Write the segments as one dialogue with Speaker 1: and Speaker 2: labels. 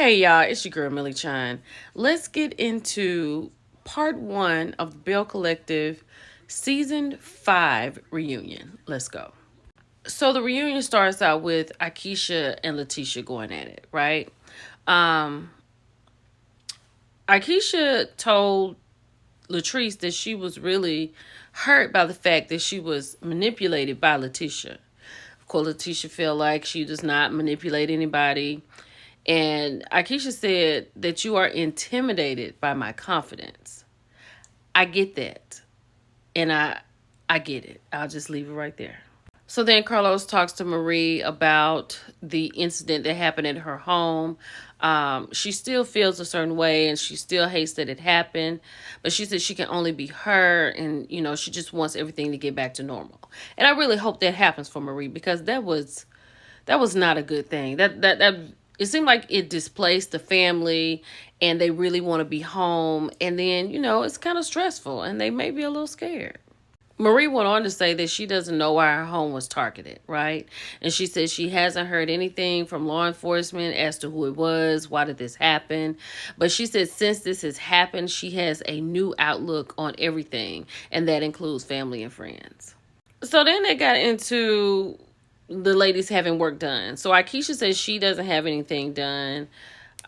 Speaker 1: Hey y'all, it's your girl Millie Chine. Let's get into part one of the Belle Collective season 5 reunion. Let's go. So the reunion starts out with Akeisha and Letitia going at it, right? Um, Akeisha told Latrice that she was really hurt by the fact that she was manipulated by Letitia. Of course, Letitia felt like she does not manipulate anybody. And Akeisha said that you are intimidated by my confidence. I get that. And I get it. I'll just leave it right there. So then Carlos talks to Marie about the incident that happened at her home. She still feels a certain way and she still hates that it happened. But she said she can only be her and, she just wants everything to get back to normal. And I really hope that happens for Marie because that was not a good thing. That it seemed like it displaced the family and they really want to be home. And then, it's kind of stressful and they may be a little scared. Marie went on to say that she doesn't know why her home was targeted, right? And she said she hasn't heard anything from law enforcement as to who it was, why did this happen. But she said since this has happened, she has a new outlook on everything, and that includes family and friends. So then they got into the ladies having work done. So Akeisha says she doesn't have anything done.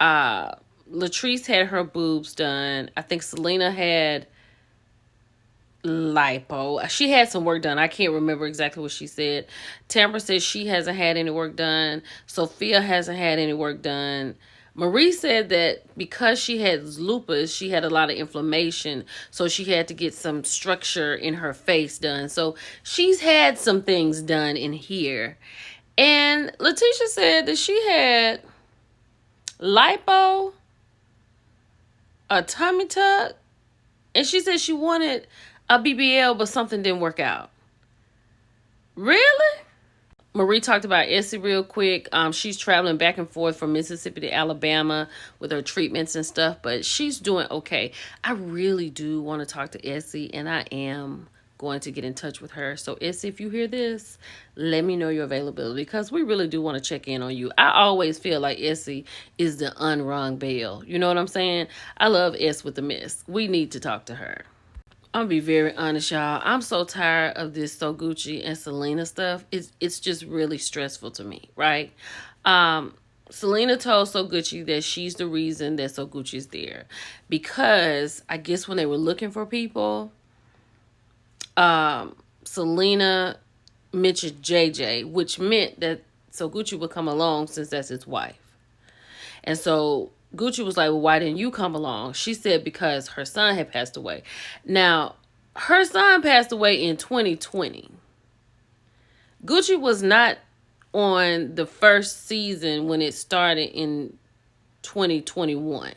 Speaker 1: Latrice had her boobs done. I think Selena had lipo. She had some work done. I can't remember exactly what she said. Tamara says she hasn't had any work done. Sophia hasn't had any work done. Marie said that because she had lupus, she had a lot of inflammation, so she had to get some structure in her face done. So she's had some things done in here. And Letitia said that she had lipo, a tummy tuck, and she said she wanted a BBL, but something didn't work out. Really? Marie talked about Essie real quick. She's traveling back and forth from Mississippi to Alabama with her treatments and stuff, but she's doing okay. I really do want to talk to Essie, and I am going to get in touch with her. So Essie, if you hear this, let me know your availability because we really do want to check in on you. I always feel like Essie is the unrung Belle. You know what I'm saying? I love S with the miss. We need to talk to her. I'm gonna be very honest, y'all. I'm so tired of this So Gucci and Selena stuff. It's just really stressful to me, right? Selena told So Gucci that she's the reason that So Gucci's there. Because I guess when they were looking for people, Selena mentioned JJ, which meant that So Gucci would come along since that's his wife. And so Gucci was like, well, why didn't you come along? She said because her son had passed away. Now, her son passed away in 2020. Gucci was not on the first season when it started in 2021.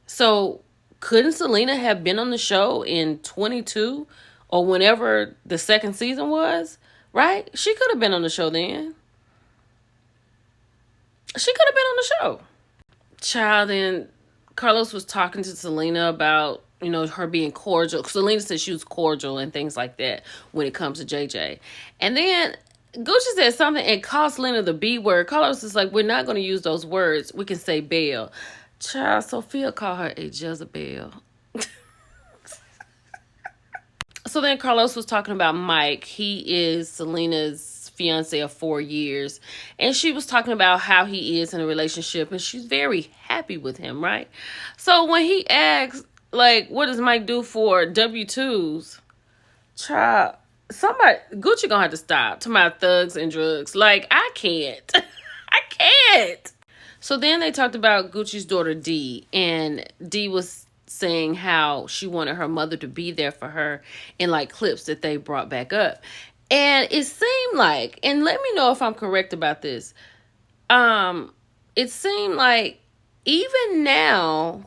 Speaker 1: So couldn't Selena have been on the show in 22 or whenever the second season was, right? She could have been on the show then. She could have been on the show. Child, and Carlos was talking to Selena about, her being cordial. Selena said she was cordial and things like that when it comes to JJ. And then Gucci said something and called Selena the B word. Carlos is like, we're not going to use those words. We can say Belle. Child, Sophia called her a Jezebel. So then Carlos was talking about Mike. He is Selena's fiance of 4 years, and she was talking about how he is in a relationship, and she's very happy with him, right? So when he asks, like, what does Mike do for W-2s? Child, Gucci gonna have to stop talking about thugs and drugs. Like, I can't. I can't. So then they talked about Gucci's daughter, Dee, and Dee was saying how she wanted her mother to be there for her in, like, clips that they brought back up. And it seemed like, and let me know if I'm correct about this, it seemed like even now,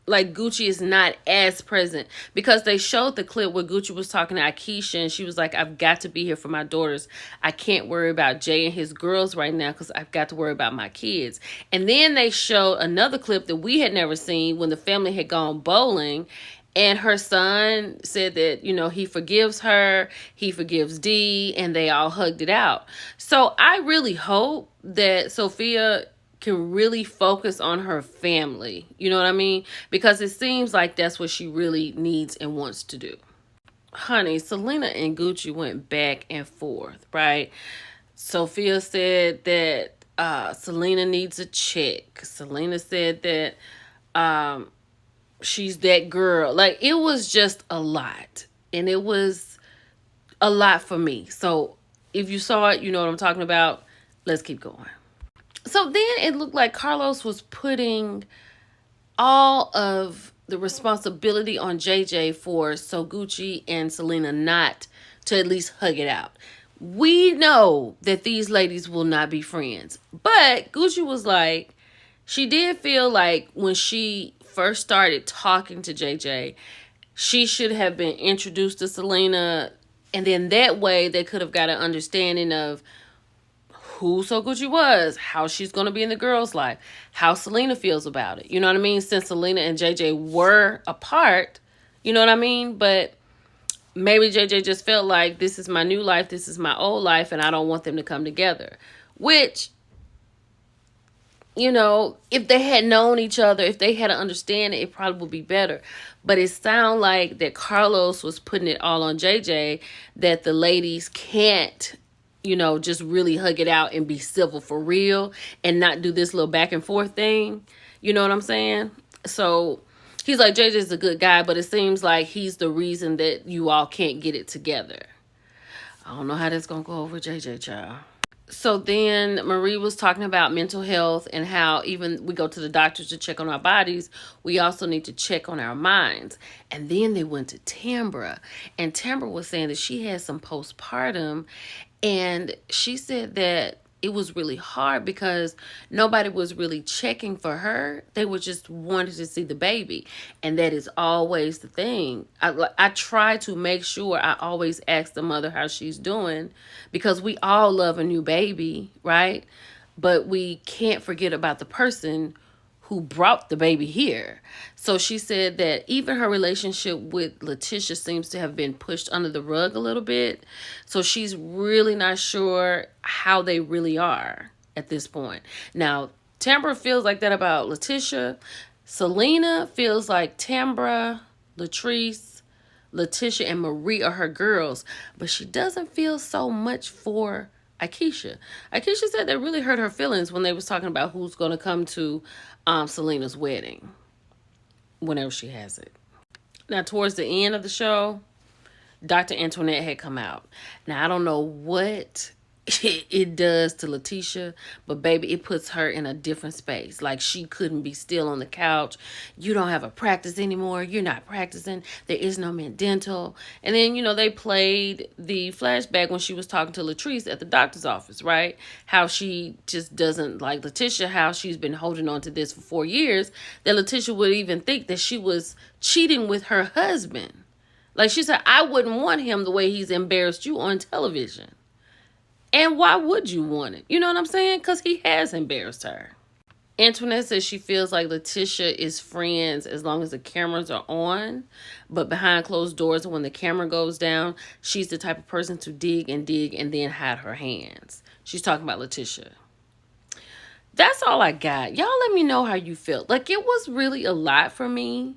Speaker 1: like Gucci is not as present because they showed the clip where Gucci was talking to Akeisha and she was like, I've got to be here for my daughters. I can't worry about Jay and his girls right now because I've got to worry about my kids. And then they showed another clip that we had never seen when the family had gone bowling And her son said that, he forgives her, he forgives Dee, and they all hugged it out. So I really hope that Sophia can really focus on her family. You know what I mean? Because it seems like that's what she really needs and wants to do. Honey, Selena and Gucci went back and forth, right? Sophia said that Selena needs a check. Selena said that she's that girl. Like, it was just a lot. And it was a lot for me. So if you saw it, you know what I'm talking about. Let's keep going. So then it looked like Carlos was putting all of the responsibility on JJ for So Gucci and Selena not to at least hug it out. We know that these ladies will not be friends. But Gucci was like, she did feel like when she first started talking to JJ, she should have been introduced to Selena. And then that way they could have got an understanding of who So Gucci was, how she's going to be in the girl's life, how Selena feels about it. You know what I mean? Since Selena and JJ were apart, you know what I mean? But maybe JJ just felt like, this is my new life, this is my old life, and I don't want them to come together. Which, if they had known each other, if they had an understanding, it probably would be better. But it sounded like that Carlos was putting it all on JJ, that the ladies can't, just really hug it out and be civil for real and not do this little back and forth thing. You know what I'm saying? So he's like, JJ's a good guy, but it seems like he's the reason that you all can't get it together. I don't know how that's going to go over JJ, child. So then Marie was talking about mental health and how even we go to the doctors to check on our bodies, we also need to check on our minds. And then they went to Tambra, and Tambra was saying that she had some postpartum, and she said that it was really hard because nobody was really checking for her. They were just wanting to see the baby. And that is always the thing. I try to make sure I always ask the mother how she's doing, because we all love a new baby, right? But we can't forget about the person who brought the baby here. So she said that even her relationship with Letitia seems to have been pushed under the rug a little bit. So she's really not sure how they really are at this point. Now, Tambra feels like that about Letitia. Selena feels like Tambra, Latrice, Letitia, and Marie are her girls. But she doesn't feel so much for Akeisha. Akeisha said that really hurt her feelings when they was talking about who's going to come to Selena's wedding whenever she has it. Now, towards the end of the show, Dr. Antoinette had come out. Now, I don't know what it does to Letitia, but baby, it puts her in a different space. Like, she couldn't be still on the couch. You don't have a practice anymore. You're not practicing. There is no men dental. And then, they played the flashback when she was talking to Latrice at the doctor's office, right? How she just doesn't like Letitia, how she's been holding on to this for 4 years, that Letitia would even think that she was cheating with her husband. Like, she said, I wouldn't want him the way he's embarrassed you on television. And why would you want it? You know what I'm saying? Because he has embarrassed her. Antoinette says she feels like Letitia is friends as long as the cameras are on. But behind closed doors, when the camera goes down, she's the type of person to dig and then hide her hands. She's talking about Letitia. That's all I got. Y'all let me know how you felt. Like, it was really a lot for me.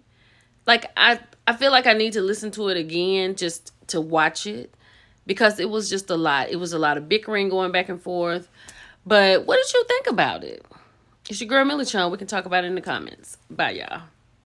Speaker 1: Like, I feel like I need to listen to it again just to watch it, because it was just a lot. It was a lot of bickering going back and forth. But what did you think about it? It's your girl, Millie Chun. We can talk about it in the comments. Bye, y'all.